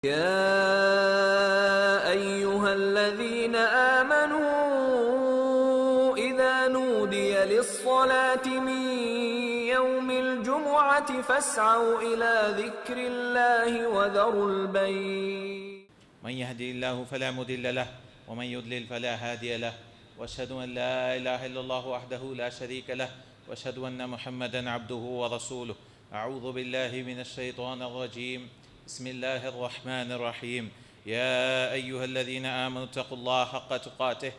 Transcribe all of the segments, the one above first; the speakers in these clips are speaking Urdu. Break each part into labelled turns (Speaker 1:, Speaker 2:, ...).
Speaker 1: يا أيها الذين آمنوا إذا نودي للصلاة من يوم الجمعة فاسعوا إلى ذكر الله وذروا البيع.
Speaker 2: من يهدي الله فلا مضل له ومن يضلل فلا هادي له واشهد ان لا اله الا الله وحده لا شريك له واشهد ان محمدا عبده ورسوله. اعوذ بالله من الشيطان الرجيم. بسم الله الرحمن الرحيم. يا ايها الذين امنوا اتقوا الله حق تقاته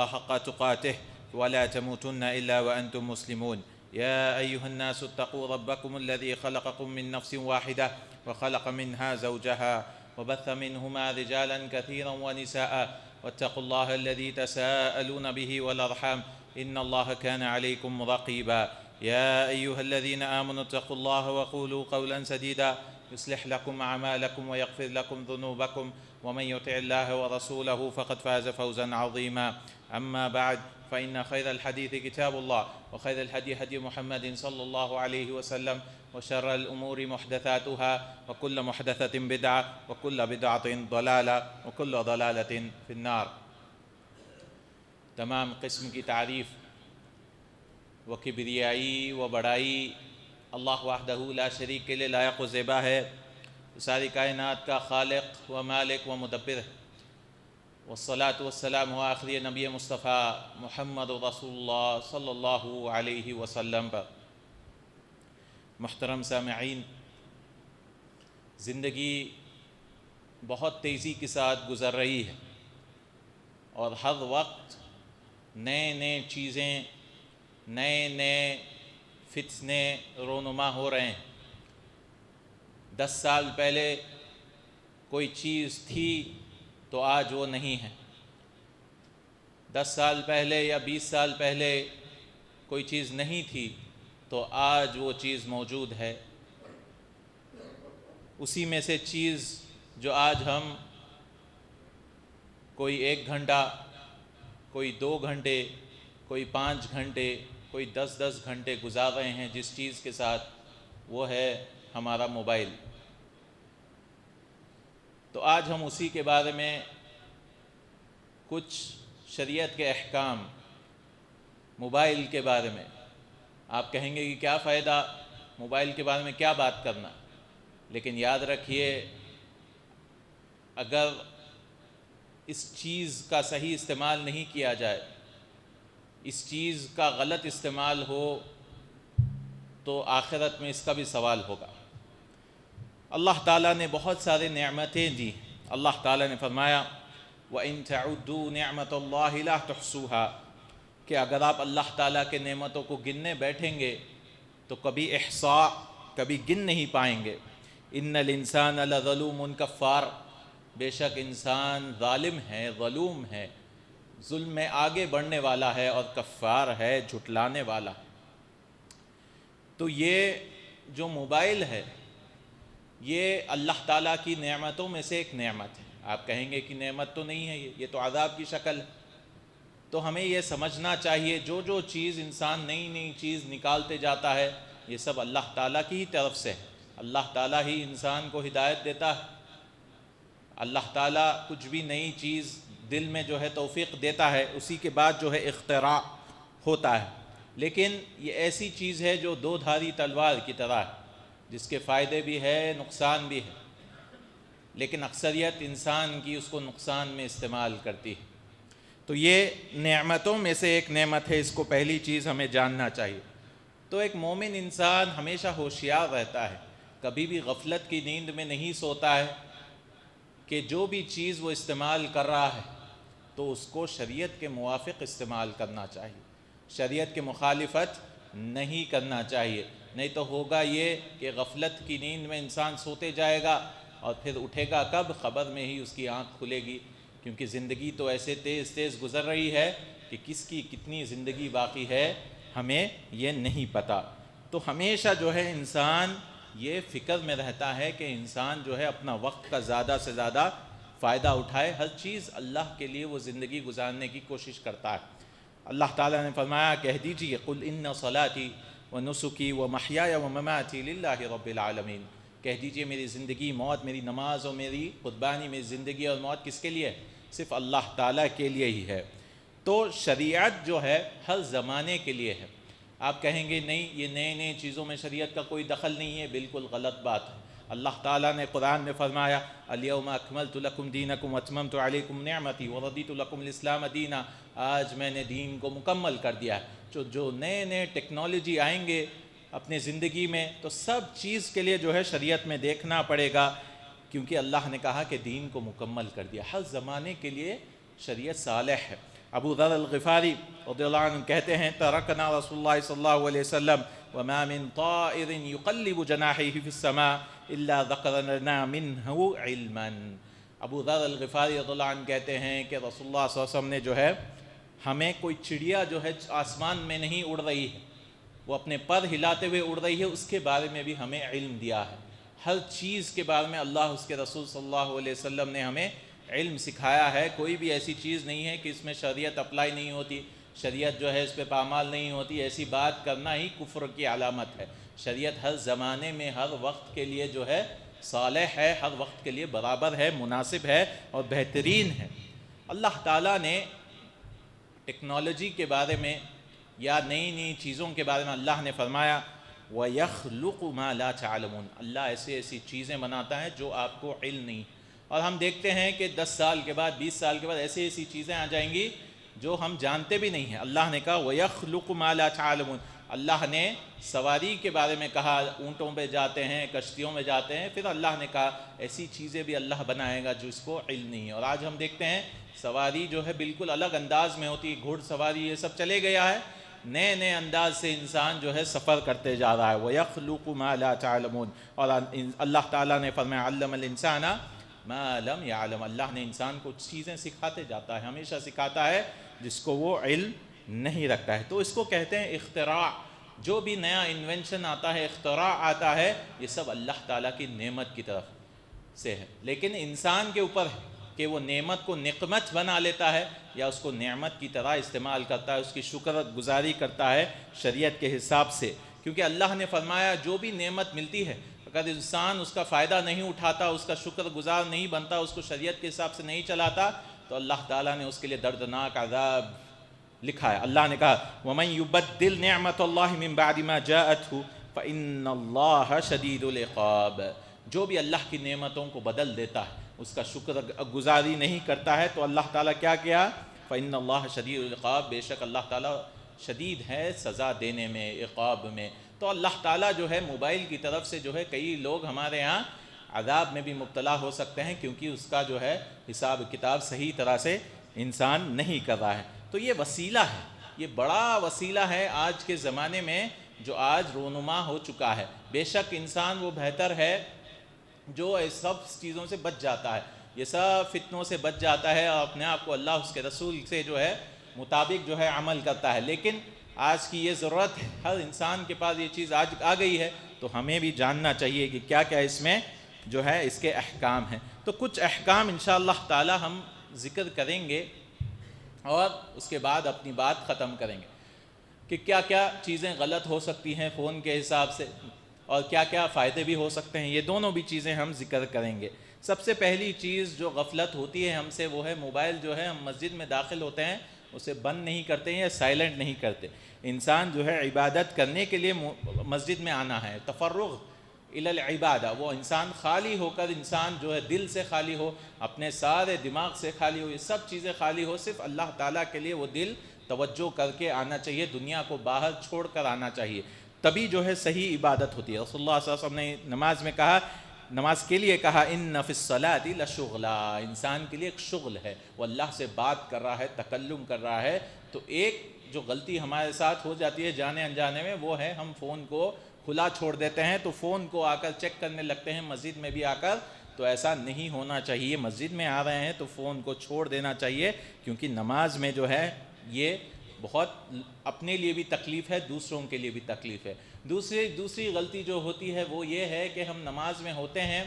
Speaker 2: حق تقاته ولا تموتن الا وانتم مسلمون. يا ايها الناس اتقوا ربكم الذي خلقكم من نفس واحده وخلق منها زوجها وبث منهما رجالا كثيرا ونساء واتقوا الله الذي تساءلون به والأرحام إن الله كان عليكم رقيبا. يا أيها الذين آمنوا اتقوا الله وقولوا قولا سديدا يصلح لكم أعمالكم ويغفر لكم ذنوبكم ومن يطع الله ورسوله فقد فاز فوزا عظيما. أما بعد فإن خير الحديث كتاب الله وخير الهدي هدي محمد صلى الله عليه وسلم وشر الأمور محدثاتها وكل محدثة بدعة وكل بدعة ضلالة وكل ضلالة في النار. تمام قسم کی تعریف و کبریائی و بڑائی اللہ وحدہ لا شریک کے لئے لائق و زیبا ہے. ساری کائنات کا خالق و مالک و مدبر ہے. والصلاة والسلام ہوا آخری نبی مصطفیٰ محمد رسول اللہ صلی اللہ علیہ وسلم پر. محترم سامعین، زندگی بہت تیزی کے ساتھ گزر رہی ہے اور ہر وقت نئے چیزیں، نئے فتنے رونما ہو رہے ہیں. 10 سال پہلے کوئی چیز تھی تو آج وہ نہیں ہے. 10 سال پہلے یا 20 سال پہلے کوئی چیز نہیں تھی تو آج وہ چیز موجود ہے. اسی میں سے چیز جو آج ہم کوئی 1 گھنٹہ، کوئی 2 گھنٹے، کوئی 5 گھنٹے، کوئی 10 گھنٹے گزار رہے ہیں جس چیز کے ساتھ، وہ ہے ہمارا موبائل. تو آج ہم اسی کے بارے میں کچھ شریعت کے احکام موبائل کے بارے میں. آپ کہیں گے کہ کیا فائدہ موبائل کے بارے میں کیا بات کرنا، لیکن یاد رکھیے اگر اس چیز کا صحیح استعمال نہیں کیا جائے، اس چیز کا غلط استعمال ہو تو آخرت میں اس کا بھی سوال ہوگا. اللہ تعالیٰ نے بہت سارے نعمتیں دی. اللہ تعالیٰ نے فرمایا وَإِن تَعُدُّوا نِعْمَةَ اللَّهِ لَا تُحْصُوهَا، کہ اگر آپ اللہ تعالیٰ کے نعمتوں کو گننے بیٹھیں گے تو کبھی احصاء، کبھی گن نہیں پائیں گے. إِنَّ الْإِنسَانَ لَظَلُومٌ كَفَّارٌ، بے شک انسان ظالم ہے، ظلوم ہے، ظلم میں آگے بڑھنے والا ہے اور کفار ہے، جھٹلانے والا. تو یہ جو موبائل ہے یہ اللہ تعالیٰ کی نعمتوں میں سے ایک نعمت ہے. آپ کہیں گے کہ نعمت تو نہیں ہے، یہ تو عذاب کی شکل ہے. تو ہمیں یہ سمجھنا چاہیے جو چیز انسان نئی چیز نکالتے جاتا ہے یہ سب اللہ تعالیٰ کی ہی طرف سے ہے. اللہ تعالیٰ ہی انسان کو ہدایت دیتا ہے. اللہ تعالیٰ کچھ بھی نئی چیز دل میں جو ہے توفیق دیتا ہے، اسی کے بعد جو ہے اختراع ہوتا ہے. لیکن یہ ایسی چیز ہے جو 2 دھاری تلوار کی طرح ہے، جس کے فائدے بھی ہے، نقصان بھی ہے، لیکن اکثریت انسان کی اس کو نقصان میں استعمال کرتی ہے. تو یہ نعمتوں میں سے ایک نعمت ہے، اس کو پہلی چیز ہمیں جاننا چاہیے. تو ایک مومن انسان ہمیشہ ہوشیار رہتا ہے، کبھی بھی غفلت کی نیند میں نہیں سوتا ہے کہ جو بھی چیز وہ استعمال کر رہا ہے تو اس کو شریعت کے موافق استعمال کرنا چاہیے، شریعت کے مخالفت نہیں کرنا چاہیے. نہیں تو ہوگا یہ کہ غفلت کی نیند میں انسان سوتے جائے گا اور پھر اٹھے گا کب؟ خبر میں ہی اس کی آنکھ کھلے گی، کیونکہ زندگی تو ایسے تیز گزر رہی ہے کہ کس کی کتنی زندگی باقی ہے ہمیں یہ نہیں پتہ. تو ہمیشہ جو ہے انسان یہ فکر میں رہتا ہے کہ انسان جو ہے اپنا وقت کا زیادہ سے زیادہ فائدہ اٹھائے، ہر چیز اللہ کے لیے وہ زندگی گزارنے کی کوشش کرتا ہے. اللہ تعالیٰ نے فرمایا کہہ دیجیے قُلْ إِنَّ صَلَاتِي وَنُسُكِي وَمَحْيَايَ وَمَمَاتِي لِلَّهِ رَبِّ الْعَالَمِينَ، کہہ دیجئے میری زندگی موت، میری نماز اور میری قربانی، میری زندگی اور موت کس کے لیے ہے؟ صرف اللہ تعالیٰ کے لیے ہی ہے۔ تو شریعت جو ہے ہر زمانے کے لیے ہے۔ آپ کہیں گے نہیں یہ نئے نئے چیزوں میں شریعت کا کوئی دخل نہیں ہے، بالکل غلط بات ہے۔ اللہ تعالیٰ نے قرآن میں فرمایا الیوم اکملت لکم دینکم واتممت علیکم نعمتی ورضیت لکم الاسلام دینا، آج میں نے دین کو مکمل کر دیا ہے۔ جو نئے نئے ٹیکنالوجی آئیں گے اپنے زندگی میں تو سب چیز کے لیے جو ہے شریعت میں دیکھنا پڑے گا، کیونکہ اللہ نے کہا کہ دین کو مکمل کر دیا۔ ہر زمانے کے لیے شریعت صالح ہے۔ ابو ذر الغفاری رضی اللہ عنہ کہتے ہیں ترکنا رسول اللہ صلی اللہ علیہ وسلم وما من طائر يقلب جناحيه في السماء الا ذكرنا منه علما۔ ابو ذر الغفاری رضی اللہ عنہ کہتے ہیں کہ رسول اللہ صلی اللہ علیہ وسلم نے جو ہے ہمیں کوئی چڑیا جو ہے آسمان میں نہیں اڑ رہی ہے، وہ اپنے پر ہلاتے ہوئے اڑ رہی ہے، اس کے بارے میں بھی ہمیں علم دیا ہے۔ ہر چیز کے بارے میں اللہ اس کے رسول صلی اللہ علیہ وسلم نے ہمیں علم سکھایا ہے۔ کوئی بھی ایسی چیز نہیں ہے کہ اس میں شریعت اپلائی نہیں ہوتی، شریعت جو ہے اس پہ پامال نہیں ہوتی، ایسی بات کرنا ہی کفر کی علامت ہے۔ شریعت ہر زمانے میں ہر وقت کے لیے جو ہے صالح ہے، ہر وقت کے لیے برابر ہے، مناسب ہے اور بہترین ہے۔ اللہ تعالیٰ نے ٹیکنالوجی کے بارے میں یا نئی نئی چیزوں کے بارے میں اللہ نے فرمایا وَيَخْلُقُ مَا لَا تَعْلَمُونَ، اللہ ایسی چیزیں بناتا ہے جو آپ کو علم نہیں۔ اور ہم دیکھتے ہیں کہ 10 سال کے بعد 20 سال کے بعد ایسی چیزیں آ جائیں گی جو ہم جانتے بھی نہیں ہیں۔ اللہ نے کہا وَيَخْلُقُ مَا لَا تَعْلَمُونَ، اللہ نے سواری کے بارے میں کہا، اونٹوں پہ جاتے ہیں، کشتیوں میں جاتے ہیں، پھر اللہ نے کہا ایسی چیزیں بھی اللہ بنائے گا جو اس کو علم نہیں ہے۔ اور آج ہم دیکھتے ہیں سواری جو ہے بالکل الگ انداز میں ہوتی ہے، گھوڑ سواری یہ سب چلے گیا ہے، نئے نئے انداز سے انسان جو ہے سفر کرتے جا رہا ہے۔ وَيَخْلُقُ مَا لَا تَعْلَمُونَ، اور اللہ تعالیٰ نے فرمایا عَلَّمَ الْإِنسَانَ مَا لَمْ يَعْلَمْ، اللہ نے انسان کو چیزیں سکھاتے جاتا ہے، ہمیشہ سکھاتا ہے جس کو وہ علم نہیں رکھتا ہے۔ تو اس کو کہتے ہیں اختراع۔ جو بھی نیا انوینشن آتا ہے، اختراع آتا ہے، یہ سب اللہ تعالیٰ کی نعمت کی طرف سے ہے، لیکن انسان کے اوپر ہے کہ وہ نعمت کو نقمت بنا لیتا ہے یا اس کو نعمت کی طرح استعمال کرتا ہے، اس کی شکر گزاری کرتا ہے شریعت کے حساب سے۔ کیونکہ اللہ نے فرمایا جو بھی نعمت ملتی ہے اگر انسان اس کا فائدہ نہیں اٹھاتا، اس کا شکر گزار نہیں بنتا، اس کو شریعت کے حساب سے نہیں چلاتا، تو اللہ تعالیٰ نے اس کے لیے دردناک عذاب لکھا ہے۔ اللہ نے کہا وَمَن يُبَدِّلْ نِعْمَةَ اللَّهِ مِن بَعْدِ مَا جَاءَتْهُ فَإِنَّ اللَّهَ شَدِيدُ الْعِقَابِ، جو بھی اللہ کی نعمتوں کو بدل دیتا ہے، اس کا شکر گزاری نہیں کرتا ہے، تو اللہ تعالیٰ کیا کیا؟ فَإِنَّ اللَّهَ شَدِيدُ الْعِقَابِ، بے شک اللہ تعالیٰ شدید ہے سزا دینے میں، عقاب میں۔ تو اللہ تعالیٰ جو ہے موبائل کی طرف سے جو ہے کئی لوگ ہمارے یہاں عذاب میں بھی مبتلا ہو سکتے ہیں، کیونکہ اس کا جو ہے حساب کتاب صحیح طرح سے انسان نہیں کر رہا ہے۔ تو یہ وسیلہ ہے، یہ بڑا وسیلہ ہے آج کے زمانے میں جو آج رونما ہو چکا ہے۔ بے شک انسان وہ بہتر ہے جو اس سب چیزوں سے بچ جاتا ہے، یہ سب فتنوں سے بچ جاتا ہے اور اپنے آپ کو اللہ اس کے رسول سے جو ہے مطابق جو ہے عمل کرتا ہے۔ لیکن آج کی یہ ضرورت ہے، ہر انسان کے پاس یہ چیز آج آ گئی ہے، تو ہمیں بھی جاننا چاہیے کہ کیا کیا اس میں جو ہے اس کے احکام ہیں۔ تو کچھ احکام انشاءاللہ تعالی ہم ذکر کریں گے اور اس کے بعد اپنی بات ختم کریں گے کہ کیا کیا چیزیں غلط ہو سکتی ہیں فون کے حساب سے اور کیا کیا فائدے بھی ہو سکتے ہیں، یہ دونوں بھی چیزیں ہم ذکر کریں گے۔ سب سے پہلی چیز جو غفلت ہوتی ہے ہم سے وہ ہے موبائل جو ہے ہم مسجد میں داخل ہوتے ہیں اسے بند نہیں کرتے ہیں یا سائلنٹ نہیں کرتے۔ انسان جو ہے عبادت کرنے کے لیے مسجد میں آنا ہے، تفرغ الی العبادہ، وہ انسان خالی ہو کر، انسان جو ہے دل سے خالی ہو، اپنے سارے دماغ سے خالی ہو، یہ سب چیزیں خالی ہو، صرف اللہ تعالیٰ کے لیے وہ دل توجہ کر کے آنا چاہیے، دنیا کو باہر چھوڑ کر آنا چاہیے، تبھی جو ہے صحیح عبادت ہوتی ہے۔ رسول اللہ صلی اللہ علیہ وسلم نے نماز میں کہا، نماز کے لیے کہا ان فی الصلاۃ لشغلا، انسان کے لیے ایک شغل ہے، وہ اللہ سے بات کر رہا ہے، تکلم کر رہا ہے۔ تو ایک جو غلطی ہمارے ساتھ ہو جاتی ہے جانے انجانے میں وہ ہے ہم فون کو کھلا چھوڑ دیتے ہیں، تو فون کو آ کر چیک کرنے لگتے ہیں مسجد میں بھی آ کر، تو ایسا نہیں ہونا چاہیے۔ مسجد میں آ رہے ہیں تو فون کو چھوڑ دینا چاہیے، کیونکہ نماز میں جو ہے یہ بہت اپنے لیے بھی تکلیف ہے، دوسروں کے لیے بھی تکلیف ہے۔ دوسری غلطی جو ہوتی ہے وہ یہ ہے کہ ہم نماز میں ہوتے ہیں،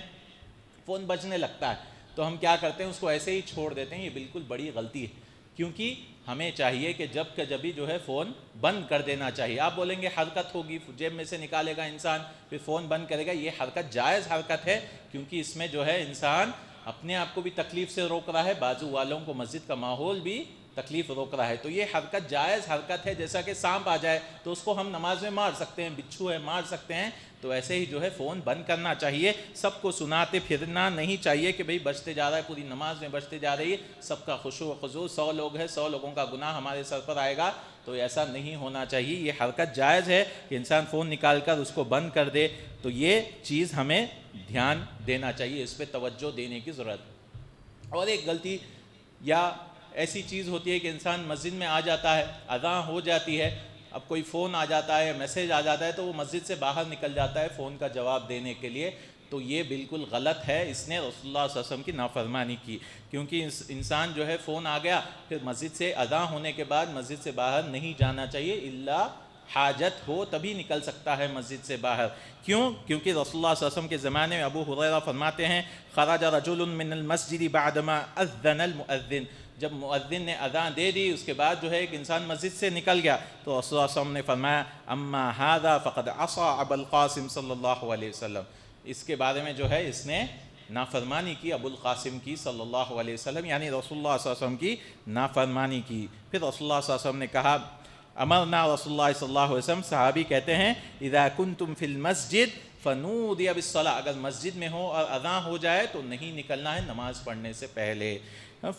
Speaker 2: فون بجنے لگتا ہے تو ہم کیا کرتے ہیں، اس کو ایسے ہی چھوڑ دیتے ہیں، یہ بالکل بڑی غلطی ہے۔ کیونکہ ہمیں چاہیے کہ جب بھی جو ہے فون بند کر دینا چاہیے. آپ بولیں گے حرکت ہوگی, جیب میں سے نکالے گا انسان پھر فون بند کرے گا, یہ حرکت جائز حرکت ہے, کیونکہ اس میں جو ہے انسان اپنے آپ کو بھی تکلیف سے روک رہا ہے, بازو والوں کو, مسجد کا ماحول بھی تکلیف روک رہا ہے. تو یہ حرکت جائز حرکت ہے. جیسا کہ سانپ آ جائے تو اس کو ہم نماز میں مار سکتے ہیں, بچھو ہے مار سکتے ہیں, تو ایسے ہی جو ہے فون بند کرنا چاہیے. سب کو سناتے پھرنا نہیں چاہیے کہ بھئی بجتے جا رہا ہے, پوری نماز میں بجتے جا رہی ہے, سب کا خشوع و خضوع, 100 لوگ ہیں, 100 لوگوں کا گناہ ہمارے سر پر آئے گا, تو ایسا نہیں ہونا چاہیے. یہ حرکت جائز ہے کہ انسان فون نکال کر اس کو بند کر دے, تو یہ چیز ہمیں دھیان دینا چاہیے, اس پہ توجہ دینے کی ضرورت. اور ایک غلطی یا ایسی چیز ہوتی ہے کہ انسان مسجد میں آ جاتا ہے, اذان ہو جاتی ہے, اب کوئی فون آ جاتا ہے, میسیج آ جاتا ہے, تو وہ مسجد سے باہر نکل جاتا ہے فون کا جواب دینے کے لیے. تو یہ بالکل غلط ہے, اس نے رسول اللہ صلی اللہ علیہ وسلم کی نافرمانی کی. کیونکہ انسان جو ہے فون آ گیا, پھر مسجد سے اذان ہونے کے بعد مسجد سے باہر نہیں جانا چاہیے, الا حاجت ہو تبھی نکل سکتا ہے مسجد سے باہر. کیوں؟ کیونکہ رسول اللہ صلی اللہ علیہ وسلم کے زمانے میں ابو ہریرہ فرماتے ہیں, خرج رجل من المسجد بعدما اذن المؤذن, جب مؤذن نے اذان دے دی اس کے بعد جو ہے ایک انسان مسجد سے نکل گیا, تو رسول اللہ صلی اللہ علیہ وسلم نے فرمایا, اما هذا فقد عصى ابا القاسم صلی اللہ علیہ وسلم, اس کے بارے میں جو ہے اس نے نافرمانی کی ابو القاسم کی صلی اللہ علیہ وسلم, یعنی رسول اللہ صلی اللہ علیہ وسلم کی نافرمانی کی. پھر رسول اللہ صلی اللہ علیہ وسلم نے کہا, امرنا رسول اللہ صلی اللہ علیہ وسلم, صحابی کہتے ہیں, اذا کنتم فی المسجد فنودی بالصلاۃ, اگر مسجد میں ہو اور اذان ہو جائے تو نہیں نکلنا ہے نماز پڑھنے سے پہلے.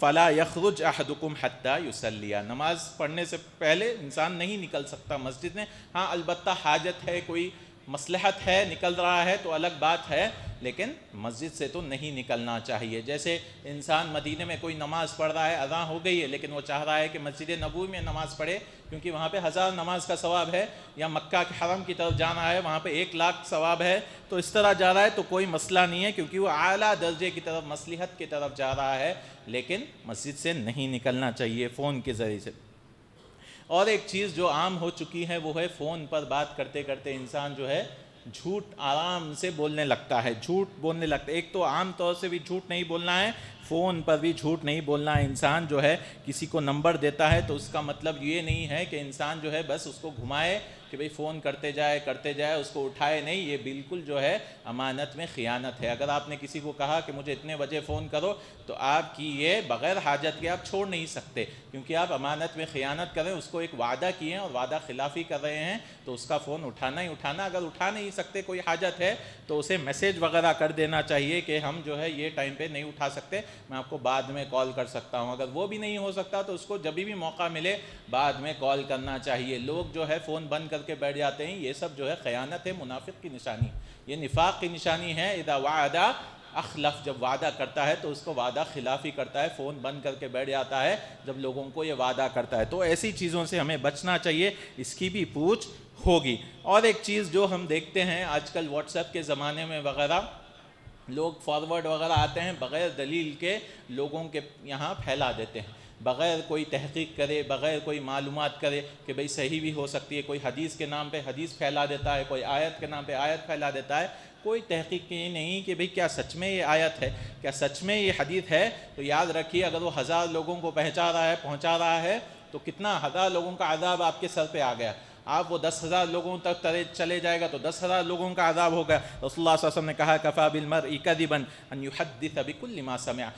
Speaker 2: فلا یخرج احدکم حتی یصلی, نماز پڑھنے سے پہلے انسان نہیں نکل سکتا مسجد میں. ہاں البتہ حاجت ہے, کوئی مصلحت ہے, نکل رہا ہے تو الگ بات ہے, لیکن مسجد سے تو نہیں نکلنا چاہیے. جیسے انسان مدینے میں کوئی نماز پڑھ رہا ہے, اذان ہو گئی ہے, لیکن وہ چاہ رہا ہے کہ مسجد نبوی میں نماز پڑھے کیونکہ وہاں پہ 1000 نماز کا ثواب ہے, یا مکہ کے حرم کی طرف جانا ہے وہاں پہ 1,00,000 ثواب ہے, تو اس طرح جا رہا ہے تو کوئی مسئلہ نہیں ہے, کیونکہ وہ اعلیٰ درجے کی طرف, مصلحت کی طرف جا رہا ہے, لیکن مسجد سے نہیں نکلنا چاہیے فون کے ذریعے سے. اور ایک چیز جو عام ہو چکی ہے وہ ہے فون پر بات کرتے کرتے انسان جو ہے جھوٹ آرام سے بولنے لگتا ہے, جھوٹ بولنے لگتا ہے. ایک تو عام طور سے بھی جھوٹ نہیں بولنا ہے, فون پر بھی جھوٹ نہیں بولنا ہے. انسان جو ہے کسی کو نمبر دیتا ہے تو اس کا مطلب یہ نہیں ہے کہ انسان جو ہے بس اس کو گھمائے کہ بھئی فون کرتے جائے, اس کو اٹھائے نہیں. یہ بالکل جو ہے امانت میں خیانت ہے. اگر آپ نے کسی کو کہا کہ مجھے اتنے بجے فون کرو, تو آپ کی یہ بغیر حاجت کے آپ چھوڑ نہیں سکتے, کیونکہ آپ امانت میں خیانت کریں, اس کو ایک وعدہ کیے ہیں اور وعدہ خلافی کر رہے ہیں, تو اس کا فون اٹھانا ہی اٹھانا. اگر اٹھا نہیں سکتے, کوئی حاجت ہے, تو اسے میسیج وغیرہ کر دینا چاہیے کہ ہم جو ہے یہ ٹائم پہ نہیں اٹھا سکتے, میں آپ کو بعد میں کال کر سکتا ہوں. اگر وہ بھی نہیں ہو سکتا تو اس کو جب بھی موقع ملے بعد میں کال کرنا چاہیے. لوگ جو ہے فون بند کر کے بیٹھ جاتے ہیں, یہ سب جو ہے خیانت ہے, منافق کی نشانی, یہ نفاق کی نشانی ہے. اذا وعد اخلف, جب وعدہ کرتا ہے تو اس کو وعدہ خلافی کرتا ہے, فون بند کر کے بیٹھ جاتا ہے جب لوگوں کو یہ وعدہ کرتا ہے. تو ایسی چیزوں سے ہمیں بچنا چاہیے, اس کی بھی پوچھ ہوگی. اور ایک چیز جو ہم دیکھتے ہیں آج کل واٹس ایپ کے زمانے میں وغیرہ, لوگ فارورڈ وغیرہ آتے ہیں بغیر دلیل کے لوگوں کے یہاں پھیلا دیتے ہیں, بغیر کوئی تحقیق کرے, بغیر کوئی معلومات کرے کہ بھئی صحیح بھی ہو سکتی ہے. کوئی حدیث کے نام پہ حدیث پھیلا دیتا ہے, کوئی آیت کے نام پہ آیت پھیلا دیتا ہے, کوئی تحقیق کی نہیں کہ بھئی کیا سچ میں یہ آیت ہے, کیا سچ میں یہ حدیث ہے. تو یاد رکھیے, اگر وہ 1000 لوگوں کو پہنچا رہا ہے تو کتنا 1000 لوگوں کا عذاب آپ کے سر پہ آ گیا. آپ وہ 10,000 لوگوں تک چلے جائے گا تو 10,000 لوگوں کا عذاب ہوگا. رسول اللہ صلی اللہ علیہ وسلم نے کہا, کفا بالمرء کذبا ان یحدث بکل ما سمع,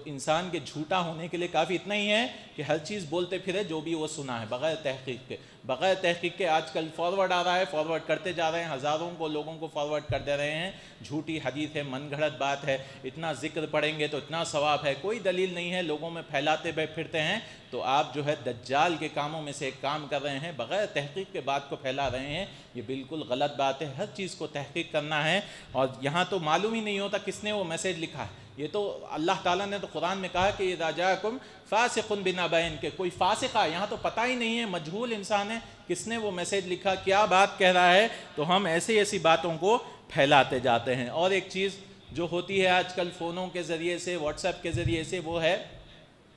Speaker 2: انسان کے جھوٹا ہونے کے لیے کافی اتنا ہی ہے کہ ہر چیز بولتے پھرے جو بھی وہ سنا ہے بغیر تحقیق کے. بغیر تحقیق کے آج کل فارورڈ آ رہا ہے, فارورڈ کرتے جا رہے ہیں, ہزاروں کو لوگوں کو فارورڈ کر دے رہے ہیں. جھوٹی حدیث ہے, من گھڑت بات ہے, اتنا ذکر پڑھیں گے تو اتنا ثواب ہے, کوئی دلیل نہیں ہے, لوگوں میں پھیلاتے پھرتے ہیں. تو آپ جو ہے دجال کے کاموں میں سے ایک کام کر رہے ہیں, بغیر تحقیق کے بات کو پھیلا رہے ہیں. یہ بالکل غلط بات ہے, ہر چیز کو تحقیق کرنا ہے. اور یہاں تو معلوم ہی نہیں ہوتا کس نے وہ میسیج لکھا ہے. یہ تو اللہ تعالیٰ نے تو قرآن میں کہا کہ اذا جاءکم فاسق بنبأ, کہ کوئی فاسق ہے, یہاں تو پتہ ہی نہیں ہے, مجہول انسان ہے, کس نے وہ میسیج لکھا, کیا بات کہہ رہا ہے. تو ہم ایسی باتوں کو پھیلاتے جاتے ہیں. اور ایک چیز جو ہوتی ہے آج کل فونوں کے ذریعے سے, واٹس ایپ کے ذریعے سے, وہ ہے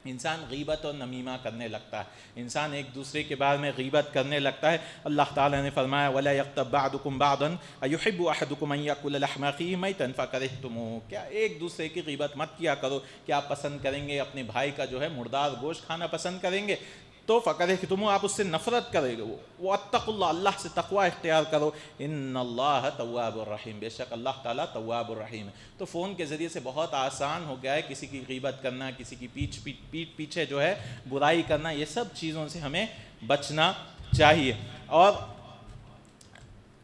Speaker 2: انسان غیبت اور نمیمہ کرنے لگتا ہے، انسان ایک دوسرے کے بارے میں غیبت کرنے لگتا ہے۔ اللہ تعالیٰ نے فرمایا وَلَا يَغْتَبْ بَعْضُكُمْ بَعْضًا أَيُحِبُّ أَحَدُكُمْ أَن يَأْكُلَ لَحْمَ أَخِيهِ مَيْتًا فَكَرِهْتُمُوهُ، کیا ایک دوسرے کی غیبت مت کیا کرو، کیا آپ پسند کریں گے اپنے بھائی کا جو ہے مردار گوشت کھانا پسند کریں گے؟ تو فَكَرِهْتُمُوهُ، آپ اس سے نفرت کرے گے۔ وَاتَّقُوا اللَّهَ، اللہ سے تقوی اختیار کرو۔ إِنَّ اللَّهَ تَوَّابٌ رَحِيمٌ، بے شک اللہ تعالیٰ تواب الرحیم ہے۔ تو فون کے ذریعے سے بہت آسان ہو گیا ہے کسی کی غیبت کرنا، کسی کی پیٹھ پیچھے جو ہے برائی کرنا، یہ سب چیزوں سے ہمیں بچنا چاہیے۔ اور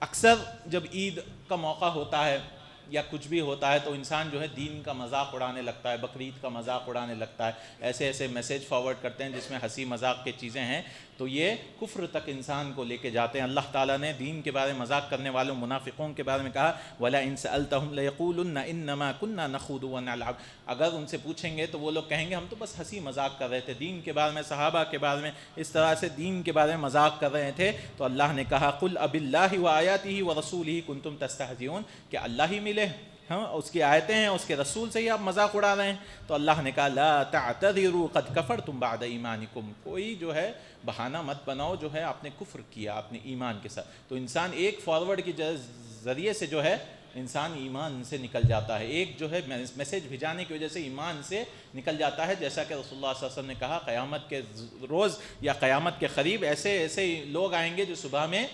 Speaker 2: اکثر جب عید کا موقع ہوتا ہے یا کچھ بھی ہوتا ہے تو انسان جو ہے دین کا مذاق اڑانے لگتا ہے، بقرعید کا مذاق اڑانے لگتا ہے، ایسے ایسے میسیج فارورڈ کرتے ہیں جس میں ہنسی مذاق کی چیزیں ہیں، تو یہ کفر تک انسان کو لے کے جاتے ہیں۔ اللہ تعالیٰ نے دین کے بارے میں مذاق کرنے والوں منافقوں کے بارے میں کہا وَلَا إِن سَأَلْتَهُمْ لَيَقُولُنَّ إِنَّمَا كُنَّا نَخُوضُ وَنَلْعَبُ، اگر ان سے پوچھیں گے تو وہ لوگ کہیں گے ہم تو بس ہنسی مذاق کر رہے تھے، دین کے بارے میں، صحابہ کے بارے میں، اس طرح سے دین کے بارے میں مذاق کر رہے تھے۔ تو اللہ نے کہا قُلْ أَبِاللَّهِ وَآيَاتِهِ وَرَسُولِهِ كُنتُمْ تَسْتَهْزِئُونَ، کہ اللہ ہی ملے، ہاں اس کی آیتیں ہیں، اس کے رسول سے ہی آپ مذاق اڑا رہے ہیں؟ تو اللہ نے کہا لا تعتذروا قد کفرتم بعد ایمانکم، کوئی جو ہے بہانہ مت بناؤ، جو ہے آپ نے کفر کیا اپنے ایمان کے ساتھ۔ تو انسان ایک فارورڈ کے ذریعے سے جو ہے انسان ایمان سے نکل جاتا ہے، ایک جو ہے میسیج بھیجانے کی وجہ سے ایمان سے نکل جاتا ہے، جیسا کہ رسول اللہ صلی اللہ علیہ وسلم نے کہا قیامت کے روز یا قیامت کے قریب ایسے ایسے لوگ آئیں گے جو صبح میں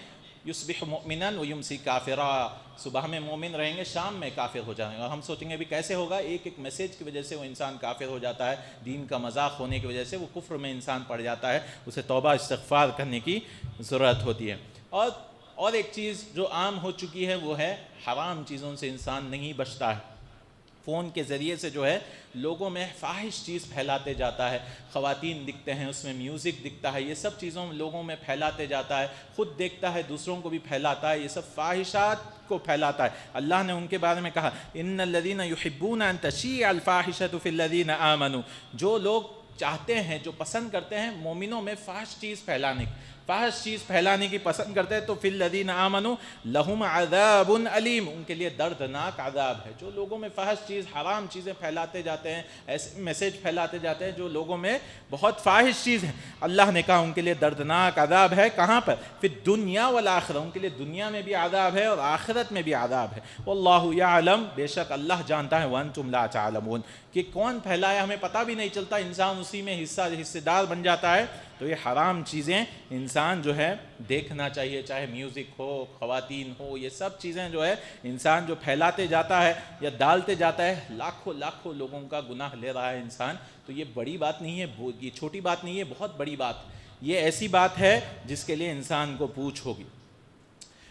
Speaker 2: یصبح مؤمنا ویمسی کافرا، صبح میں مومن رہیں گے، شام میں کافر ہو جائیں گے۔ اور ہم سوچیں گے ابھی کیسے ہوگا؟ ایک ایک میسیج کی وجہ سے وہ انسان کافر ہو جاتا ہے، دین کا مذاق ہونے کی وجہ سے وہ کفر میں انسان پڑ جاتا ہے، اسے توبہ استغفار کرنے کی ضرورت ہوتی ہے۔ اور ایک چیز جو عام ہو چکی ہے وہ ہے حرام چیزوں سے انسان نہیں بچتا ہے۔ فون کے ذریعے سے جو ہے لوگوں میں فاحش چیز پھیلاتے جاتا ہے، خواتین دکھتے ہیں، اس میں میوزک دکھتا ہے، یہ سب چیزوں لوگوں میں پھیلاتے جاتا ہے، خود دیکھتا ہے دوسروں کو بھی پھیلاتا ہے، یہ سب فاحشات کو پھیلاتا ہے۔ اللہ نے ان کے بارے میں کہا ان الذین یحبون ان تشیع الفاحشۃ فی الذین آمنوا، جو لوگ چاہتے ہیں، جو پسند کرتے ہیں مومنوں میں فاحش چیز پھیلانے کی پسند کرتے ہیں، تو فی الذین آمنوا لہم عذاب علیم، ان کے لیے دردناک عذاب ہے۔ جو لوگوں میں فاحش چیز، حرام چیزیں پھیلاتے جاتے ہیں، ایسے میسیج پھیلاتے جاتے ہیں جو لوگوں میں بہت فاحش چیز ہیں، اللہ نے کہا ان کے لیے دردناک عذاب ہے۔ کہاں پر؟ فی الدنیا والآخرہ، ان کے لیے دنیا میں بھی عذاب ہے اور آخرت میں بھی عذاب ہے۔ واللہ یعلم، بے شک اللہ جانتا ہے، وانتم لا تعلمون، کہ کون پھیلایا ہمیں پتہ بھی نہیں چلتا، انسان اسی میں حصہ دار بن جاتا ہے۔ تو یہ حرام چیزیں انسان جو ہے دیکھنا چاہیے، چاہے میوزک ہو، خواتین ہو، یہ سب چیزیں جو ہے انسان جو پھیلاتے جاتا ہے یا ڈالتے جاتا ہے، لاکھوں لوگوں کا گناہ لے رہا ہے انسان۔ تو یہ بڑی بات نہیں ہے، یہ چھوٹی بات نہیں ہے، بہت بڑی بات، یہ ایسی بات ہے جس کے لیے انسان کو پوچھ ہوگی۔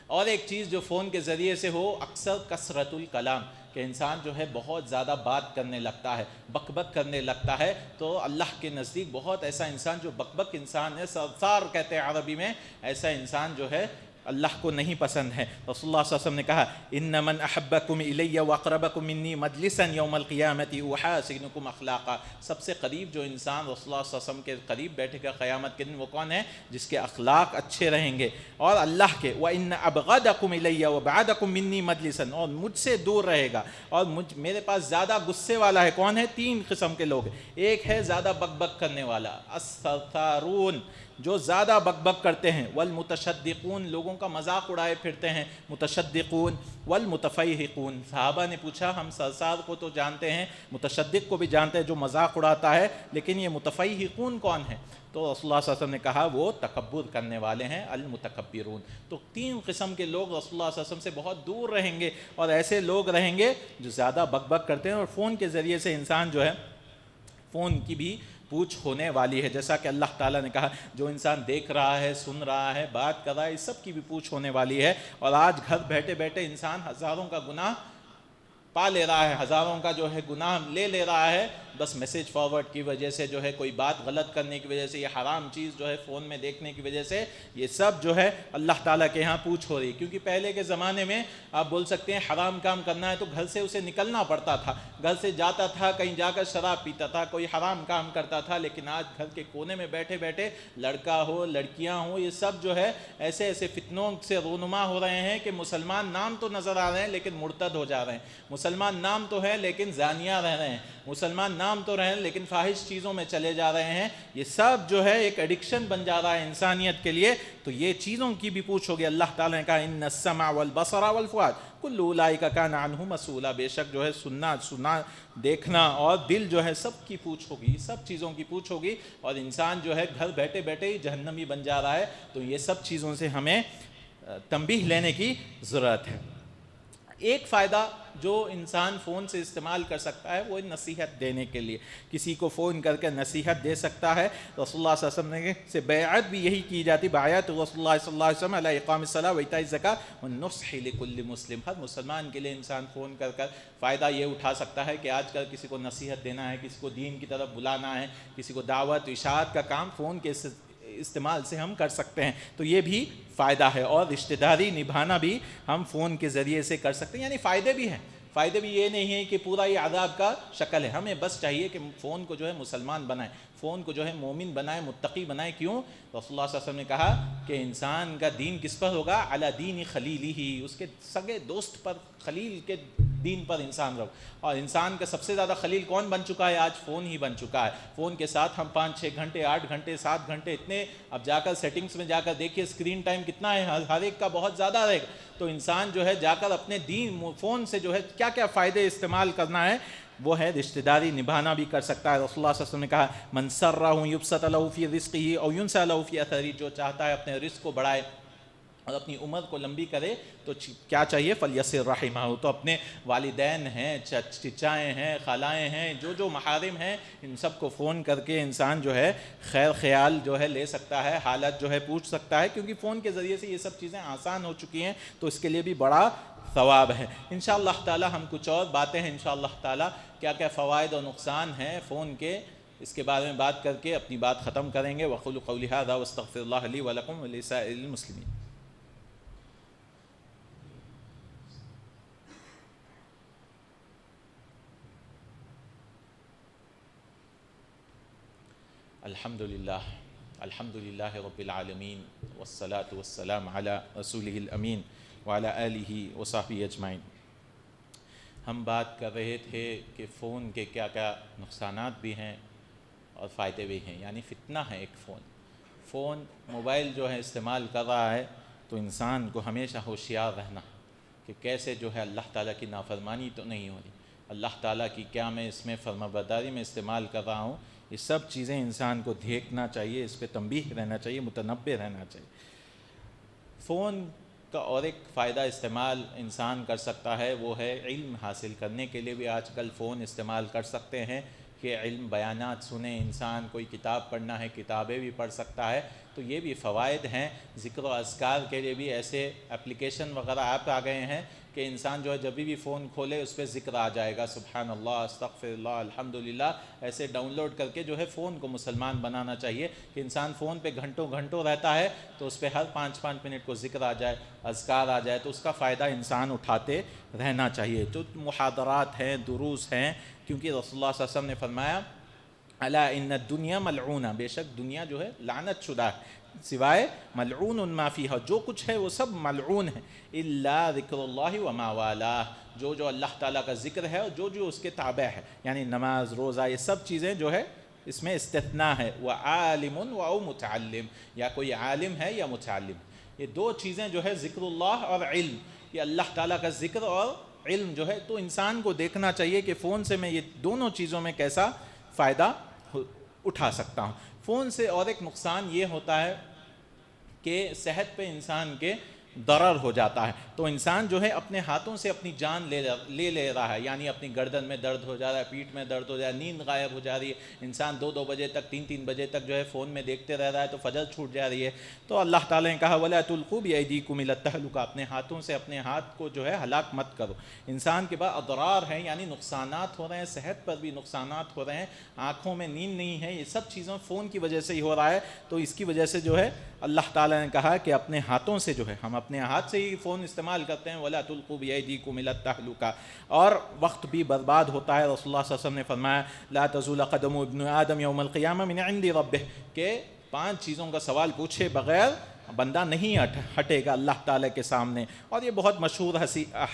Speaker 2: اور ایک چیز جو فون کے ذریعے سے ہو، اکثر کثرت الکلام، کہ انسان جو ہے بہت زیادہ بات کرنے لگتا ہے، بک بک کرنے لگتا ہے، تو اللہ کے نزدیک بہت ایسا انسان جو بک بک انسان ہے، صرصار کہتے ہیں عربی میں، ایسا انسان جو ہے اللہ کو نہیں پسند ہے۔ رسول اللہ صلی اللہ علیہ وسلم نے کہا ان من احبکم الی واقربکم منی مجلسا یوم القیامت احاسنکم اخلاقا، سب سے قریب جو انسان رسول اللہ صلی اللہ علیہ وسلم کے قریب بیٹھے گا قیامت کے دن وہ کون ہے؟ جس کے اخلاق اچھے رہیں گے اور اللہ کے، وان ابغضکم الی وابعدکم منی مجلسا، اور مجھ سے دور رہے گا اور میرے پاس زیادہ غصے والا ہے۔ کون ہے؟ تین قسم کے لوگ، ایک ہے زیادہ بک بک کرنے والا، الثرثارون، جو زیادہ بک بک کرتے ہیں، والمتشدقون، لوگوں کا مذاق اڑائے پھرتے ہیں، متشدقون، والمتفیہقون، صحابہ نے پوچھا ہم سرسار کو تو جانتے ہیں، متشدق کو بھی جانتے ہیں جو مذاق اڑاتا ہے، لیکن یہ متفیہقون کون ہیں؟ تو رسول اللہ صلی اللہ علیہ وسلم نے کہا وہ تکبر کرنے والے ہیں، المتکبرون۔ تو تین قسم کے لوگ رسول اللہ صلی اللہ علیہ وسلم سے بہت دور رہیں گے، اور ایسے لوگ رہیں گے جو زیادہ بک بک کرتے ہیں، اور فون کے ذریعے سے انسان جو ہے فون کی بھی پوچھ ہونے والی ہے، جیسا کہ اللہ تعالیٰ نے کہا جو انسان دیکھ رہا ہے، سن رہا ہے، بات کر رہا ہے، اس سب کی بھی پوچھ ہونے والی ہے۔ اور آج گھر بیٹھے بیٹھے انسان ہزاروں کا گناہ پا لے رہا ہے، ہزاروں کا جو ہے گناہ لے رہا ہے، بس میسیج فارورڈ کی وجہ سے، جو ہے کوئی بات غلط کرنے کی وجہ سے، یہ حرام چیز جو ہے فون میں دیکھنے کی وجہ سے، یہ سب جو ہے اللہ تعالیٰ کے ہاں پوچھ ہو رہی ہے۔ کیونکہ پہلے کے زمانے میں آپ بول سکتے ہیں حرام کام کرنا ہے تو گھر سے اسے نکلنا پڑتا تھا، گھر سے جاتا تھا، کہیں جا کر شراب پیتا تھا، کوئی حرام کام کرتا تھا۔ لیکن آج گھر کے کونے میں بیٹھے بیٹھے لڑکا ہو، لڑکیاں ہوں، یہ سب جو ہے ایسے ایسے فتنوں سے رونما ہو رہے ہیں کہ مسلمان نام تو نظر آ رہے ہیں لیکن مرتد ہو جا رہے ہیں، مسلمان نام تو ہے لیکن زانیہ رہ رہے ہیں، مسلمان نام اسلام تو رہیں لیکن فاحش چیزوں میں چلے جا رہے ہیں، یہ سب جو ہے ایک ایڈکشن بن جا رہا ہے انسانیت کے لیے، تو یہ چیزوں کی بھی پوچھ ہوگی۔ اللہ تعالیٰ نے کہا ان السمع والبصر والفؤاد کل اولئک کان عنہ مسئولا، بے شک جو ہے سننا دیکھنا اور دل جو ہے سب کی پوچھ ہوگی، سب چیزوں کی پوچھ ہوگی، اور انسان جو ہے گھر بیٹھے بیٹھے ہی جہنمی بن جا رہا ہے، تو یہ سب چیزوں سے ہمیں تنبیہ لینے کی ضرورت ہے۔ ایک فائدہ جو انسان فون سے استعمال کر سکتا ہے وہ نصیحت دینے کے لیے، کسی کو فون کر کے نصیحت دے سکتا ہے۔ رسول اللہ صلی اللہ علیہ وسلم سے بیعت بھی یہی کی جاتی، بیعت رسول اللہ صلی اللہ علیہ وسلم علی اقام الصلاۃ و ایتاء الزکاۃ والنصح لکل مسلم۔ ہر مسلمان کے لیے انسان فون کر کر فائدہ یہ اٹھا سکتا ہے کہ آج کل کسی کو نصیحت دینا ہے، کسی کو دین کی طرف بلانا ہے، کسی کو دعوت اشاعت کا کام فون کے استعمال سے ہم کر سکتے ہیں، تو یہ بھی فائدہ ہے۔ اور رشتہ داری نبھانا بھی ہم فون کے ذریعے سے کر سکتے ہیں، یعنی فائدے بھی ہیں۔ فائدے بھی یہ نہیں ہے کہ پورا یہ عذاب کا شکل ہے، ہمیں بس چاہیے کہ فون کو جو ہے مسلمان بنائیں، فون کو جو ہے مومن بنائیں، متقی بنائیں۔ کیوں؟ رسول اللہ صلی اللہ علیہ وسلم نے کہا کہ انسان کا دین کس پر ہوگا؟ علی دین خلیلہ، اس کے سگے دوست پر، خلیل کے دین پر انسان رہو۔ اور انسان کا سب سے زیادہ خلیل کون بن چکا ہے؟ آج فون ہی بن چکا ہے۔ فون کے ساتھ ہم 5-6 گھنٹے، 8 گھنٹے، 7 گھنٹے، اتنے، اب جا کر سیٹنگز میں جا کر دیکھیے اسکرین ٹائم کتنا ہے، ہر ایک کا بہت زیادہ رہے گا۔ تو انسان جو ہے جا کر اپنے دین فون سے جو ہے کیا کیا فائدے استعمال کرنا ہے وہ ہے رشتہ داری نبھانا بھی کر سکتا ہے۔ رسول اللہ صلی اللہ علیہ وسلم نے کہا من سرہ یبسط لہ فی رزقہ او ینسى لہ فی اثرہ، جو چاہتا ہے اپنے رزق کو بڑھائے اور اپنی عمر کو لمبی کرے تو کیا چاہیے؟ فلیصل رحمہ، تو اپنے والدین ہیں، چچائیں ہیں، خالائیں ہیں، جو محارم ہیں، ان سب کو فون کر کے انسان جو ہے خیر خیال جو ہے لے سکتا ہے، حالت جو ہے پوچھ سکتا ہے، کیونکہ فون کے ذریعے سے یہ سب چیزیں آسان ہو چکی ہیں، تو اس کے لیے بھی بڑا ثواب ہے۔ انشاءاللہ تعالی ہم کچھ اور باتیں ہیں انشاءاللہ تعالی کیا کیا فوائد اور نقصان ہیں فون کے، اس کے بارے میں بات کر کے اپنی بات ختم کریں گے۔ وقولوا قولی ھذا واستغفر اللہ لی ولکم ولسائر المسلمین۔ الحمد للہ رب العالمین والصلاة والسلام علی رسولہ الامین وعلی آلہ وصحبہ اجمعین۔ ہم بات کر رہے تھے کہ فون کے کیا کیا نقصانات بھی ہیں اور فائدے بھی ہیں، یعنی فتنہ ہے ایک فون موبائل جو ہے استعمال کر رہا ہے تو انسان کو ہمیشہ ہوشیار رہنا کہ کیسے جو ہے اللہ تعالیٰ کی نافرمانی تو نہیں ہو رہی، اللہ تعالیٰ کی کیا میں اس میں فرمانبرداری میں استعمال کر رہا ہوں، یہ سب چیزیں انسان کو دیکھنا چاہیے، اس پہ تنبیہ رہنا چاہیے، متنبہ رہنا چاہیے۔ فون کا اور ایک فائدہ استعمال انسان کر سکتا ہے وہ ہے علم حاصل کرنے کے لیے بھی آج کل فون استعمال کر سکتے ہیں کہ علم بیانات سنیں، انسان کوئی کتاب پڑھنا ہے کتابیں بھی پڑھ سکتا ہے، تو یہ بھی فوائد ہیں۔ ذکر و اذکار کے لیے بھی ایسے اپلیکیشن وغیرہ ایپ آ گئے ہیں کہ انسان جو ہے جب بھی فون کھولے اس پہ ذکر آ جائے گا، سبحان اللہ، استغفر اللہ، الحمدللہ، ایسے ڈاؤن لوڈ کر کے جو ہے فون کو مسلمان بنانا چاہیے کہ انسان فون پہ گھنٹوں گھنٹوں رہتا ہے تو اس پہ ہر 5-5 منٹ کو ذکر آ جائے، اذکار آ جائے، تو اس کا فائدہ انسان اٹھاتے رہنا چاہیے۔ جو محاضرات ہیں، دروس ہیں، کیونکہ رسول اللہ صلی اللہ علیہ وسلم نے فرمایا الا ان الدنیا ملعونہ، بے شک دنیا جو ہے لعنت شدہ ہے، سوائے ملعون ما فیہا، جو کچھ ہے وہ سب ملعون ہے، الا ذکر اللہ وما والاہ، جو اللہ تعالیٰ کا ذکر ہے اور جو اس کے تابع ہے، یعنی نماز، روزہ، یہ سب چیزیں جو ہے اس میں استثناء ہے، وعالم و متعلم، یا کوئی عالم ہے یا متعلم، یہ دو چیزیں جو ہے ذکر اللہ اور علم، یہ اللہ تعالیٰ کا ذکر اور علم جو ہے، تو انسان کو دیکھنا چاہیے کہ فون سے میں یہ دونوں چیزوں میں کیسا فائدہ اٹھا سکتا ہوں۔ فون سے اور ایک نقصان یہ ہوتا ہے کہ صحت پہ انسان کے ضرر ہو جاتا ہے، تو انسان جو ہے اپنے ہاتھوں سے اپنی جان لے رہا ہے، یعنی اپنی گردن میں درد ہو جا رہا ہے، پیٹھ میں درد ہو جا رہا ہے، نیند غائب ہو جا رہی ہے، انسان 2 بجے تک 3 بجے تک جو ہے فون میں دیکھتے رہ رہا ہے تو فجر چھوٹ جا رہی ہے، تو اللہ تعالیٰ نے کہا وَلَا تُلْقُوا بِأَيْدِيكُمْ إِلَى التَّهْلُكَةِ، اپنے ہاتھوں سے اپنے ہاتھ کو جو ہے ہلاک مت کرو۔ انسان کے بعد اضرار ہیں، یعنی نقصانات ہو رہے ہیں، صحت پر بھی نقصانات ہو رہے ہیں، آنکھوں میں نیند نہیں ہے، یہ سب چیزوں فون کی وجہ سے ہی ہو رہا ہے، تو اس کی وجہ سے جو ہے اللہ تعالیٰ نے کہا کہ اپنے ہاتھوں سے جو ہے ہم اپنے ہاتھ سے ہی فون استعمال کرتے ہیں، وَلَا تُلْقُوا بِأَيْدِيكُمْ إِلَى التَّهْلُكَةِ، اور وقت بھی برباد ہوتا ہے۔ رسول اللہ صلی اللہ علیہ وسلم نے فرمایا لا تزول قدم ابن آدم یوم القیامہ من عند ربہ، کہ 5 چیزوں کا سوال پوچھے بغیر بندہ نہیں ہٹے گا اللہ تعالیٰ کے سامنے. اور یہ بہت مشہور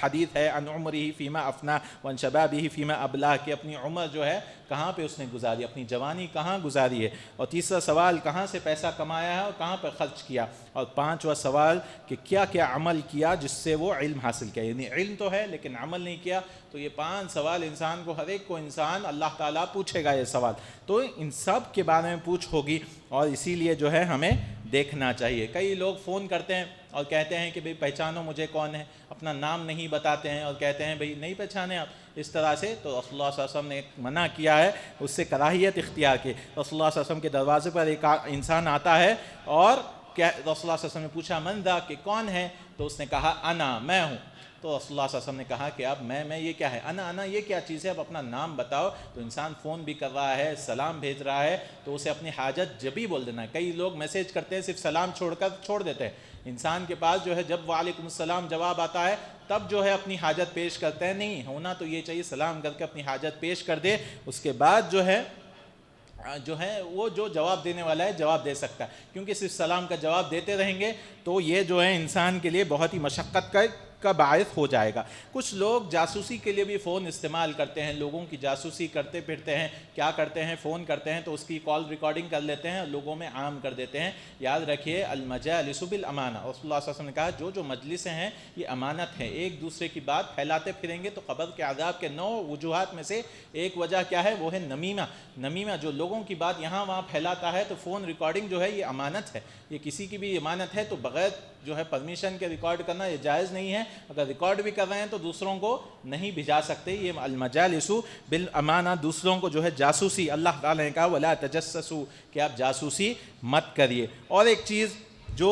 Speaker 2: حدیث ہے ان عمرہ فیما افنا وان شبابہ فیما ابلا، کہ اپنی عمر جو ہے کہاں پہ اس نے گزاری، اپنی جوانی کہاں گزاری ہے. اور تیسرا سوال کہاں سے پیسہ کمایا ہے اور کہاں پر خرچ کیا. اور پانچواں سوال کہ کیا کیا عمل کیا جس سے وہ علم حاصل کیا، یعنی علم تو ہے لیکن عمل نہیں کیا. تو یہ 5 سوال انسان کو، ہر ایک کو انسان اللہ تعالیٰ پوچھے گا یہ سوال. تو ان سب کے بارے میں پوچھ ہوگی، اور اسی لیے جو ہے ہمیں دیکھنا چاہیے. کئی لوگ فون کرتے ہیں اور کہتے ہیں کہ بھئی پہچانو مجھے کون ہے، اپنا نام نہیں بتاتے ہیں اور کہتے ہیں بھئی نہیں پہچانے آپ اس طرح سے. تو رسول اللہ صلی اللہ علیہ وسلم نے منع کیا ہے، اس سے کراہیت اختیار کی. رسول اللہ صلی اللہ علیہ وسلم کے دروازے پر ایک انسان آتا ہے اور رسول اللہ صلی اللہ علیہ وسلم نے پوچھا من ذا، کہ کون ہے؟ تو اس نے کہا انا، میں ہوں. تو رسول اللہ صلی اللہ علیہ وسلم نے کہا کہ اب میں یہ کیا ہے، انا یہ کیا چیز ہے، اب اپنا نام بتاؤ. تو انسان فون بھی کر رہا ہے، سلام بھیج رہا ہے، تو اسے اپنی حاجت جب ہی بول دینا ہے. کئی لوگ میسیج کرتے ہیں صرف سلام چھوڑ کر چھوڑ دیتے ہیں. انسان کے پاس جو ہے جب وعلیکم السلام جواب آتا ہے تب جو ہے اپنی حاجت پیش کرتے ہیں. نہیں ہونا تو یہ چاہیے سلام کر کے اپنی حاجت پیش کر دے، اس کے بعد جو ہے وہ جو جواب دینے والا ہے جواب دے سکتا ہے. کیونکہ صرف سلام کا جواب دیتے رہیں گے تو یہ جو ہے انسان کے لیے بہت ہی مشقت کا باعث ہو جائے گا. کچھ لوگ جاسوسی کے لیے بھی فون استعمال کرتے ہیں، لوگوں کی جاسوسی کرتے پھرتے ہیں. کیا کرتے ہیں، فون کرتے ہیں تو اس کی کال ریکارڈنگ کر لیتے ہیں اور لوگوں میں عام کر دیتے ہیں. یاد رکھیے المجالس بالامانہ، رسول اللہ صلی اللہ علیہ وسلم نے کہا جو مجلسیں ہیں یہ امانت ہیں. ایک دوسرے کی بات پھیلاتے پھریں گے تو قبر کے عذاب کے 9 وجوہات میں سے ایک وجہ کیا ہے، وہ ہے نمیمہ. جو لوگوں کی بات یہاں وہاں پھیلاتا ہے. تو فون ریکارڈنگ جو ہے یہ امانت ہے، یہ کسی کی بھی امانت ہے. تو بغیر جو ہے پرمیشن کے ریکارڈ کرنا یہ جائز نہیں ہے. اگر ریکارڈ بھی کر رہے ہیں تو دوسروں کو نہیں بھجا سکتے. یہ المجالس بالامانہ، دوسروں کو جو ہے جاسوسی، اللہ تعالیٰ نے کہا ولا تجسسوا، کہ آپ جاسوسی مت کریے. اور ایک چیز جو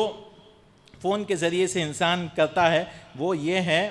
Speaker 2: فون کے ذریعے سے انسان کرتا ہے وہ یہ ہے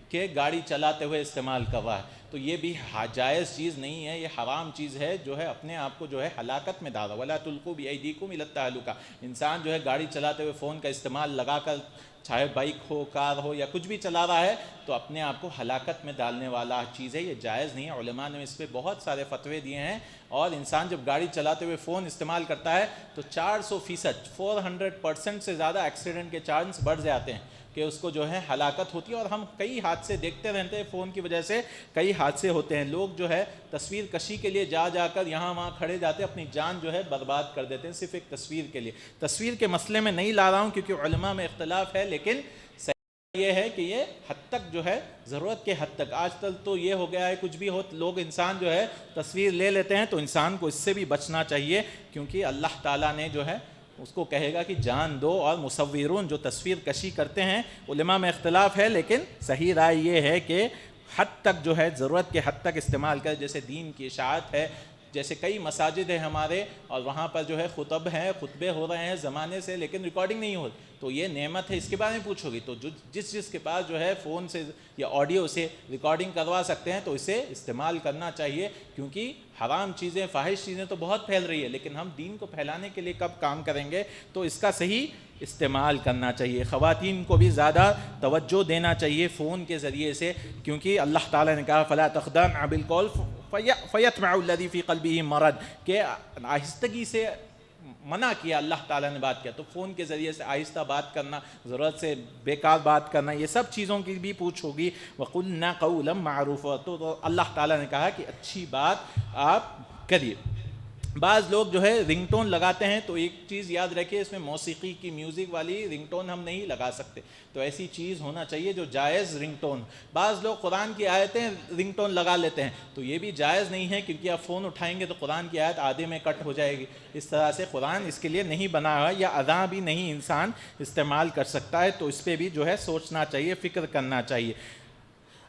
Speaker 2: کہ گاڑی چلاتے ہوئے استعمال کر رہا ہے. تو یہ بھی جائز چیز نہیں ہے، یہ حرام چیز ہے، جو ہے اپنے آپ کو جو ہے ہلاکت میں ڈالا. ولا تلقوا بایدیکم الی التہلکہ. انسان جو ہے گاڑی چلاتے ہوئے فون کا استعمال لگا کر، چاہے بائک ہو، کار ہو یا کچھ بھی چلا رہا ہے، تو اپنے آپ کو ہلاکت میں ڈالنے والا چیز ہے. یہ جائز نہیں ہے. علماء نے اس پہ بہت سارے فتوے دیے ہیں. اور انسان جب گاڑی چلاتے ہوئے فون استعمال کرتا ہے تو 400%، 400% سے زیادہ ایکسیڈنٹ کے چانس بڑھ جاتے ہیں کہ اس کو جو ہے ہلاکت ہوتی ہے. اور ہم کئی حادثے دیکھتے رہتے ہیں، فون کی وجہ سے کئی حادثے ہوتے ہیں. لوگ جو ہے تصویر کشی کے لیے جا کر یہاں وہاں کھڑے جاتے ہیں، اپنی جان جو ہے برباد کر دیتے ہیں صرف ایک تصویر کے لیے. تصویر کے مسئلے میں نہیں لا رہا ہوں کیونکہ علماء میں اختلاف ہے، لیکن یہ ہے کہ یہ حد تک جو ہے ضرورت کے حد تک. آج کل تو یہ ہو گیا ہے کچھ بھی ہو لوگ انسان جو ہے تصویر لے لیتے ہیں. تو انسان کو اس سے بھی بچنا چاہیے، کیونکہ اللہ تعالیٰ نے جو ہے اس کو کہے گا کہ جان دو. اور مصورون جو تصویر کشی کرتے ہیں، علماء میں اختلاف ہے، لیکن صحیح رائے یہ ہے کہ حد تک جو ہے ضرورت کے حد تک استعمال کرے. جیسے دین کی اشاعت ہے، جیسے کئی مساجد ہیں ہمارے اور وہاں پر جو ہے خطبے ہو رہے ہیں زمانے سے، لیکن ریکارڈنگ نہیں ہو رہی. تو یہ نعمت ہے، اس کے بارے میں پوچھو گی. تو جس کے پاس جو ہے فون سے یا آڈیو سے ریکارڈنگ کروا سکتے ہیں تو اسے استعمال کرنا چاہیے. کیونکہ حرام چیزیں، فاحش چیزیں تو بہت پھیل رہی ہے، لیکن ہم دین کو پھیلانے کے لیے کب کام کریں گے؟ تو اس کا صحیح استعمال کرنا چاہیے. خواتین کو بھی زیادہ توجہ دینا چاہیے فون کے ذریعے سے، کیونکہ اللہ تعالیٰ نے کہا فلا تخضعن بالقول فیطمع الذی فی قلبہ مرض، کہ آہستگی سے منع کیا اللہ تعالیٰ نے بات کیا. تو فون کے ذریعے سے آہستہ بات کرنا، ضرورت سے بیکار بات کرنا، یہ سب چیزوں کی بھی پوچھ ہوگی. وَقُلْنَا قَوْلًا مَعْرُوفًا، تو اللہ تعالیٰ نے کہا کہ اچھی بات آپ کریے. بعض لوگ جو ہے رنگ ٹون لگاتے ہیں. تو ایک چیز یاد رکھیے، اس میں موسیقی کی میوزک والی رنگ ٹون ہم نہیں لگا سکتے. تو ایسی چیز ہونا چاہیے جو جائز رنگ ٹون. بعض لوگ قرآن کی آیتیں رنگ ٹون لگا لیتے ہیں، تو یہ بھی جائز نہیں ہے، کیونکہ آپ فون اٹھائیں گے تو قرآن کی آیت آدھے میں کٹ ہو جائے گی. اس طرح سے قرآن اس کے لیے نہیں بنا ہوا، یا اذان بھی نہیں انسان استعمال کر سکتا ہے. تو اس پہ بھی جو ہے سوچنا چاہیے، فکر کرنا چاہیے.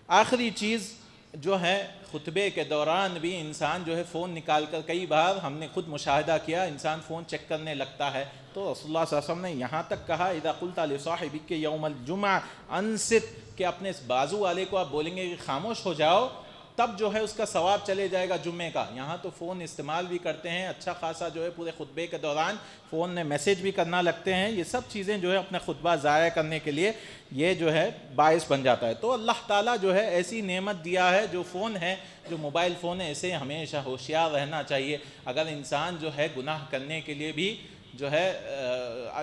Speaker 2: آخری چیز جو ہے، خطبے کے دوران بھی انسان جو ہے فون نکال کر، کئی بار ہم نے خود مشاہدہ کیا، انسان فون چیک کرنے لگتا ہے. تو رسول اللہ صلی اللہ علیہ وسلم نے یہاں تک کہا اذا قلت لصاحبک یوم الجمعہ انصت، کہ اپنے اس بازو والے کو آپ بولیں گے کہ خاموش ہو جاؤ، تب جو ہے اس کا ثواب چلے جائے گا جمعے کا. یہاں تو فون استعمال بھی کرتے ہیں اچھا خاصا، جو ہے پورے خطبے کے دوران فون میں میسیج بھی کرنا لگتے ہیں. یہ سب چیزیں جو ہے اپنا خطبہ ضائع کرنے کے لیے یہ جو ہے باعث بن جاتا ہے. تو اللہ تعالیٰ جو ہے ایسی نعمت دیا ہے، جو فون ہے، جو موبائل فون ہے، اسے ہمیشہ ہوشیار رہنا چاہیے. اگر انسان جو ہے گناہ کرنے کے لیے بھی جو ہے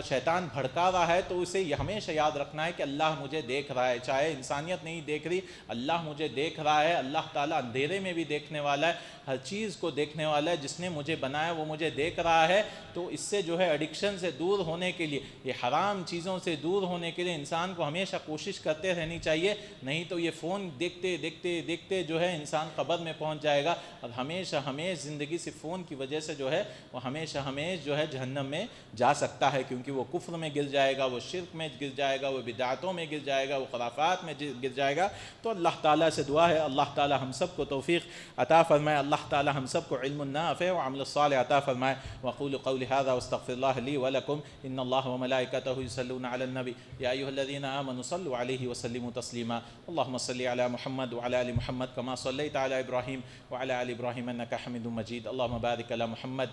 Speaker 2: شیطان بھڑکا رہا ہے تو اسے یہ ہمیشہ یاد رکھنا ہے کہ اللہ مجھے دیکھ رہا ہے، چاہے انسانیت نہیں دیکھ رہی، اللہ مجھے دیکھ رہا ہے، اللہ تعالیٰ اندھیرے میں بھی دیکھنے والا ہے، ہر چیز کو دیکھنے والا ہے، جس نے مجھے بنایا وہ مجھے دیکھ رہا ہے۔ تو اس سے جو ہے ایڈکشن سے دور ہونے کے لیے، یہ حرام چیزوں سے دور ہونے کے لیے انسان کو ہمیشہ کوشش کرتے رہنی چاہیے، نہیں تو یہ فون دیکھتے دیکھتے دیکھتے جو ہے انسان قبر میں پہنچ جائے گا، اور ہمیشہ ہمیشہ زندگی سے فون کی وجہ سے جو ہے وہ ہمیشہ ہمیشہ جو ہے جہنم میں جا سکتا ہے، کیونکہ وہ کفر میں گر جائے گا، وہ شرک میں گر جائے گا، وہ بدعتوں میں گر جائے گا، وہ خرافات میں گر جائے گا۔ تو اللہ تعالیٰ سے دعا ہے اللہ تعالیٰ ہم سب کو توفیق عطا فرمائے، اللہ تعالیٰ ہم سب کو علم نافع وعمل صالح عطا فرمائے۔ وأقول قولي هذا واستغفر الله لي ولكم، إن الله وملائكته يصلون على النبي يا أيها الذين آمنوا صلوا عليه وسلموا تسليما، اللهم صل على محمد وعلى آل محمد كما صليت على إبراهيم وعلى آل إبراهيم إنك حميد مجيد، اللهم بارك على محمد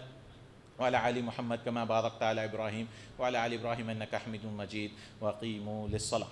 Speaker 2: وعلى آل محمد كما باركت على إبراهيم وعلى آل إبراهيم إنك حميد مجيد، وقيموا للصلاة.